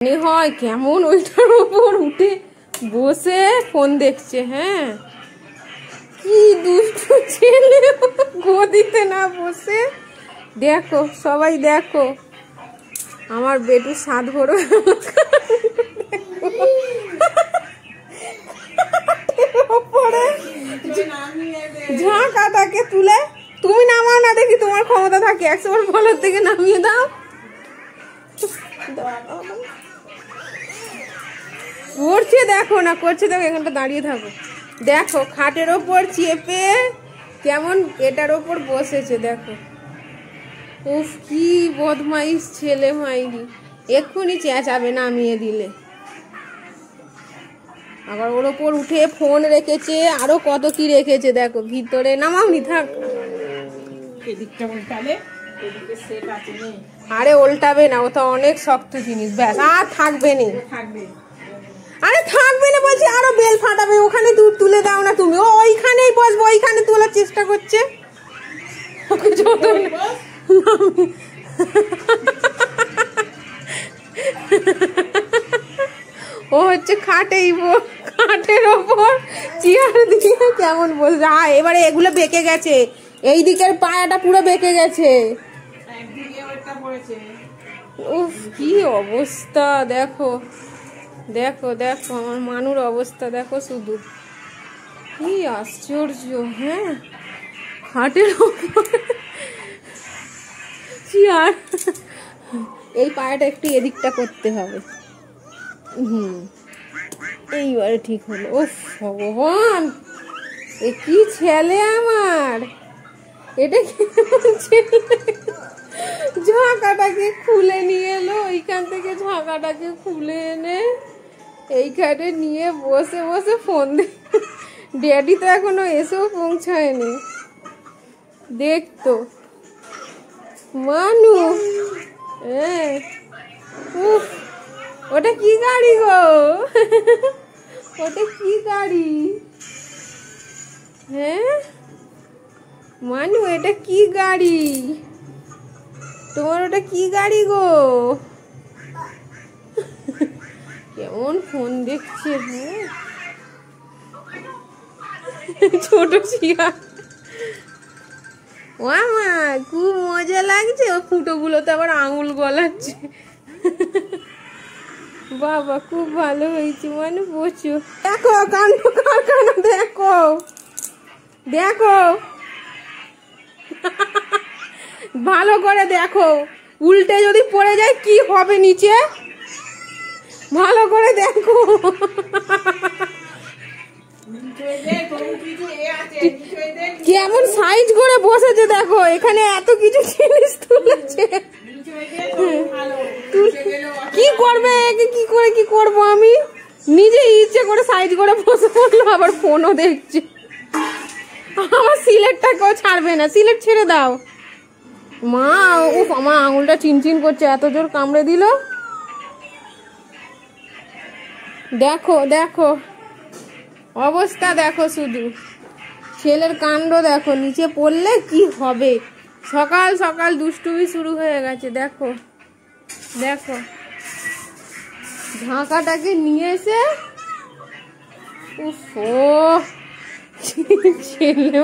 হয় কেমন ওইটার উপর উঠে বসে ফোন দেখছে। হ্যাঁ, কি দুষ্টু ছেলে, গদিতে না বসে। দেখো সবাই দেখো, আমার বেটু সাত ভরো ঝাঁকাটাকে তুলে তুমি নামাও না, দেখি তোমার ক্ষমতা থাকে 100 বার বলার থেকে নামিয়ে দাও। করছে দেখো না, করছে দেখো, এখানটা দাঁড়িয়ে থাকো। দেখো খাটের ওপর চেপে কেমন এটার ওপর বসেছে দেখো। উফ কি বদমাইশ ছেলে মাইরি, এক্ষুনি চেঁচাবে নামিয়ে দিলে। আবার ওর ওপর উঠে ফোন রেখেছে, আরো কত কি রেখেছে দেখো ভিতরে। নামাওনি, থাক। আরে উল্টাবে না, ওটা অনেক শক্ত জিনিস, ব্যাস আর থাকবে না। আরে থাকবে না বলছি, আরো বেল ফাটাবে। ওখানে তুলে দাও না তুমি, ও ওইখানেই বসবো, ওইখানে তোলার চেষ্টা করছে। ও হচ্ছে খাটের ওপর চেয়ার দিয়ে কেমন বলছে। এবারে এগুলো বেঁকে গেছে, এই দিকের পায়াটা পুরো বেঁকে গেছে। উফ কি অবস্থা দেখো, দেখো দেখো আমার মানুর অবস্থা দেখো শুধু, কি আশ্চর্য। হ্যাঁ, খাটের ওপর চেয়ার, এই পায়াটা একটু এদিকটা করতে হবে। এইবারে ঠিক হলো। উফ ভগবান, এ কি ছেলে আমার, এটা কি ছেলে। ঝাঁকাটাকে খুলে নিয়ে এলো, এইখান থেকে ঝাঁকাটাকে খুলে এনে এইখানে নিয়ে বসে বসে ফোন দেখ। ড্যাডি তো এখনো এসেও পৌঁছায়নি। দেখতো মানু, ওটা কি গাড়ি গো, ওটা কি গাড়ি? হ্যাঁ মানু, এটা কি গাড়ি তোমার? ওটা কি গাড়ি গো? কেমন ফোন দেখছে। হ্যাঁ, ছোট শিয়া। ও মা, খুব মজা লাগছে। ও ফুটোগুলোতে আবার আঙুল গলাচ্ছে। বাবা খুব ভালো হয়েছে, মানে বসো। দেখো কাণ্ড কারখানা, দেখো দেখো ভালো করে দেখো, উল্টে যদি পড়ে যায় কি হবে নিচে, ভালো করে দেখো। কেমন সাইজ করে বসেছে দেখো, এখানে এত কিছু জিনিস তুলেছে। কি করবে, কি করবো আমি? নিজে ইচ্ছে করে সাইজ করে বসে পড়লো, আবার ফোনও দেখছে। আমার সিলেটটাকেও ছাড়বে না, সিলেট ছেড়ে দাও। মা, উফ আমার আঙুলটা চিনচিন করছে, এত জোর কামড়ে দিল। দেখো দেখো অবস্থা দেখো, শুধু ছেলের কাণ্ড দেখো, নিচে পড়লে কি হবে। সকাল সকাল দুষ্টুমি শুরু হয়ে গেছে। দেখো দেখো ঝাঁকাটাকে নিয়ে এসে, উফ ছেলে